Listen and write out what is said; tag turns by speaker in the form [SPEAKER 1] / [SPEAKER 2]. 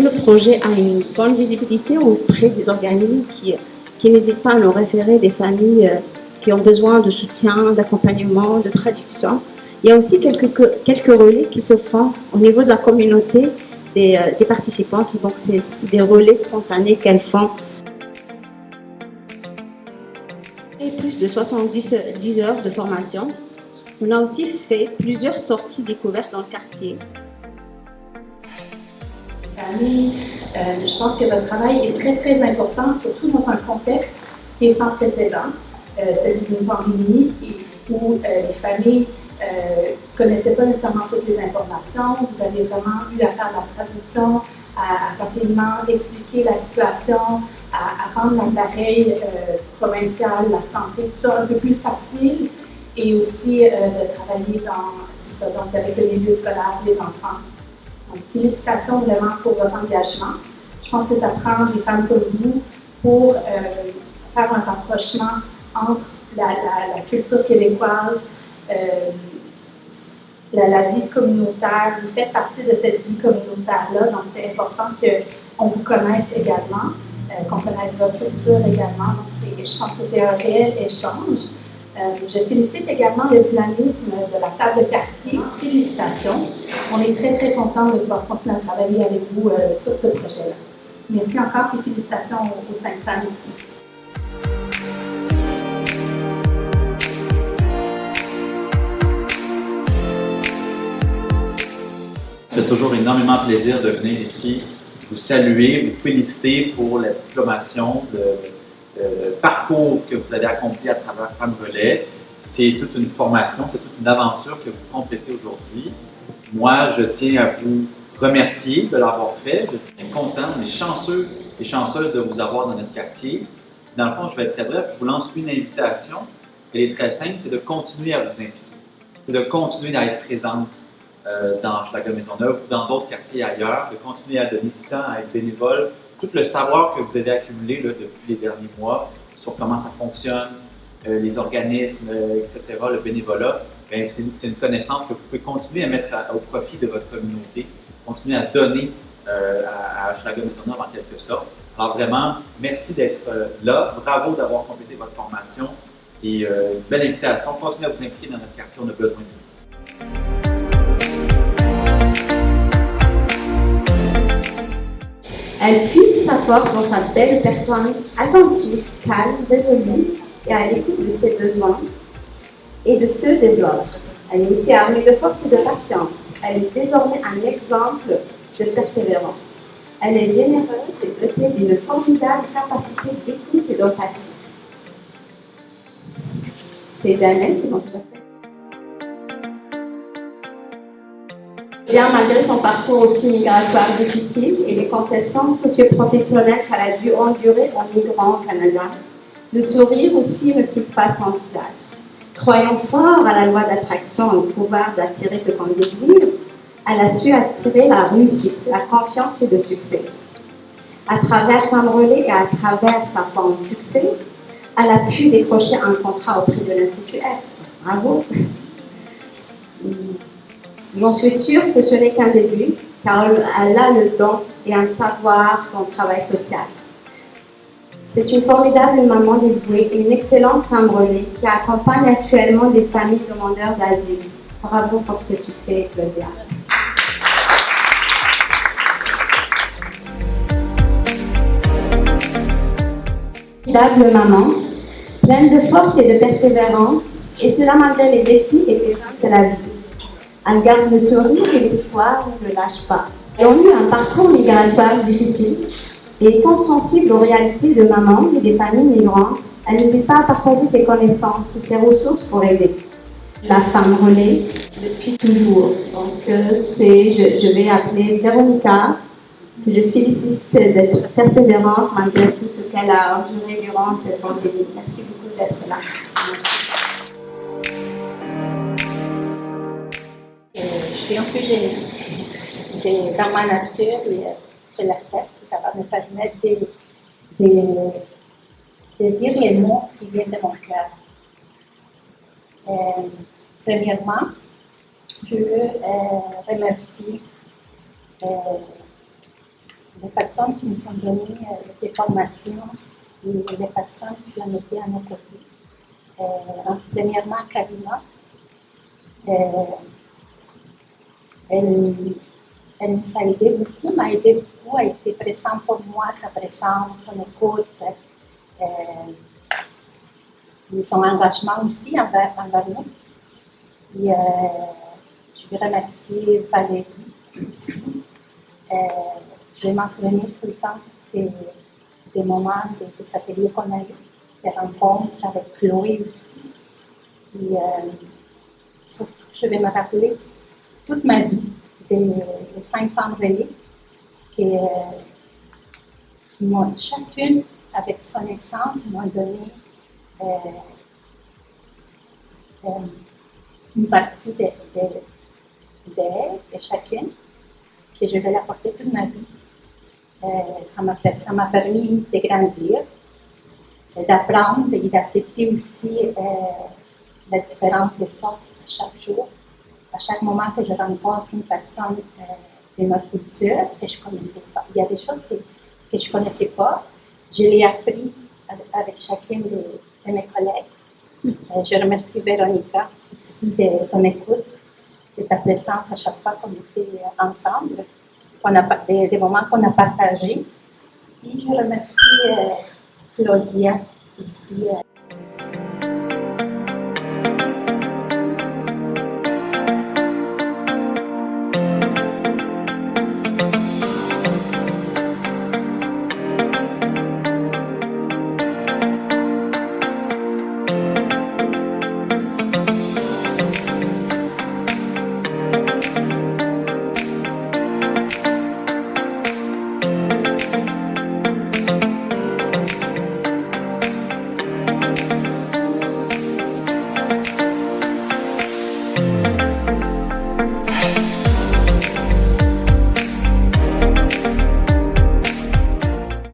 [SPEAKER 1] Tout le projet a une grande visibilité auprès des organismes qui n'hésitent pas à nous référer des familles qui ont besoin de soutien, d'accompagnement, de traduction. Il y a aussi quelques relais qui se font au niveau de la communauté des participantes. Donc, c'est des relais spontanés qu'elles font. Et plus de 10 heures de formation. On a aussi fait plusieurs sorties découvertes dans le quartier.
[SPEAKER 2] Je pense que votre travail est très, très important, surtout dans un contexte qui est sans précédent, celui d'une pandémie où les familles ne connaissaient pas nécessairement toutes les informations. Vous avez vraiment eu à faire de la traduction, à rapidement expliquer la situation, à rendre l'appareil provincial, la santé, tout ça un peu plus facile et aussi de travailler donc avec le milieu scolaire, les enfants. Donc, félicitations vraiment pour votre engagement. Je pense que ça prend des femmes comme vous pour faire un rapprochement entre la culture québécoise, la vie communautaire. Vous faites partie de cette vie communautaire-là, donc c'est important qu'on vous connaisse également, qu'on connaisse votre culture également. Donc, je pense que c'est un réel échange. Je félicite également le dynamisme de la table de quartier. Félicitations. On est très, très contents de pouvoir continuer à travailler avec vous sur ce projet-là. Merci encore et félicitations aux 5 femmes ici.
[SPEAKER 3] Ça fait toujours énormément plaisir de venir ici, vous saluer, vous féliciter pour la diplomation, le parcours que vous avez accompli à travers Femmes Relais. C'est toute une formation, c'est toute une aventure que vous complétez aujourd'hui. Moi, je tiens à vous remercier de l'avoir fait. Je suis content, on est chanceux et chanceuse de vous avoir dans notre quartier. Dans le fond, je vais être très bref, je vous lance une invitation. Elle est très simple, c'est de continuer à vous impliquer. C'est de continuer à être présente dans Hochelaga Maisonneuve ou dans d'autres quartiers ailleurs, de continuer à donner du temps, à être bénévole. Tout le savoir que vous avez accumulé là, depuis les derniers mois sur comment ça fonctionne, les organismes, etc., le bénévolat, c'est une connaissance que vous pouvez continuer à mettre au profit de votre communauté, continuer à donner à Hochelaga Maisonneuve en quelque sorte. Alors vraiment, merci d'être là, bravo d'avoir complété votre formation et belle invitation. Continuez à vous impliquer dans notre quartier, on a besoin de vous.
[SPEAKER 1] Elle puise sa force dans sa belle personne, attentive, calme, résolue et à l'écoute de ses besoins et de ceux des autres. Elle est aussi armée de force et de patience. Elle est désormais un exemple de persévérance. Elle est généreuse et dotée d'une formidable capacité d'écoute et d'empathie. C'est Janet qui m'a fait. Bien, malgré son parcours aussi migratoire difficile et les concessions socio-professionnelles qu'elle a dû endurer en migrant au Canada, le sourire aussi ne quitte pas son visage. Croyant fort à la loi d'attraction et au pouvoir d'attirer ce qu'on désire, elle a su attirer la réussite, la confiance et le succès. À travers Femmes Relais et à travers sa forme succès, elle a pu décrocher un contrat auprès de l'Institut F. Bravo! J'en suis sûre que ce n'est qu'un début, car elle a le don et un savoir dans le travail social. C'est une formidable maman dévouée et une excellente femme relais qui accompagne actuellement des familles demandeurs d'asile. Bravo pour ce que tu fais, Claudia. Formidable maman, pleine de force et de persévérance, et cela malgré les défis et les périls de la vie. Elle garde le sourire et l'espoir et ne lâche pas. Ayant eu un parcours migratoire difficile et étant sensible aux réalités de maman et des familles migrantes, elle n'hésite pas à partager ses connaissances et ses ressources pour aider. La femme relais depuis toujours. Donc je vais appeler Véronica, que je félicite d'être persévérante malgré tout ce qu'elle a enduré durant cette pandémie. Merci beaucoup d'être là.
[SPEAKER 4] Je suis un peu gênée. C'est dans ma nature et je l'accepte. Ça va me permettre de dire les mots qui viennent de mon cœur. Premièrement, je veux remercier les personnes qui nous ont donné des formations et les personnes qui ont été à nos côtés. Premièrement, Karina, elle nous a aidé beaucoup, m'a aidé beaucoup, a été présente pour moi, sa présence, son écoute, et son engagement aussi envers nous. Et, je vais remercier Valérie aussi. Je vais m'en souvenir tout le temps des moments, des ateliers qu'on a eu, des rencontres avec Chloé aussi. Et surtout, je vais me rappeler toute ma vie des 5 femmes relais qui m'ont chacune, avec son essence, m'ont donné une partie d'elle, de chacune, que je vais la porter toute ma vie. Ça m'a permis de grandir, d'apprendre et d'accepter aussi la différence des autres chaque jour. À chaque moment que je rencontre une personne de notre culture que je ne connaissais pas. Il y a des choses que je ne connaissais pas. Je l'ai appris avec chacune de mes collègues. Je remercie Véronica aussi de ton écoute, de ta présence à chaque fois qu'on était ensemble, des moments qu'on a partagés. Et je remercie Claudia ici.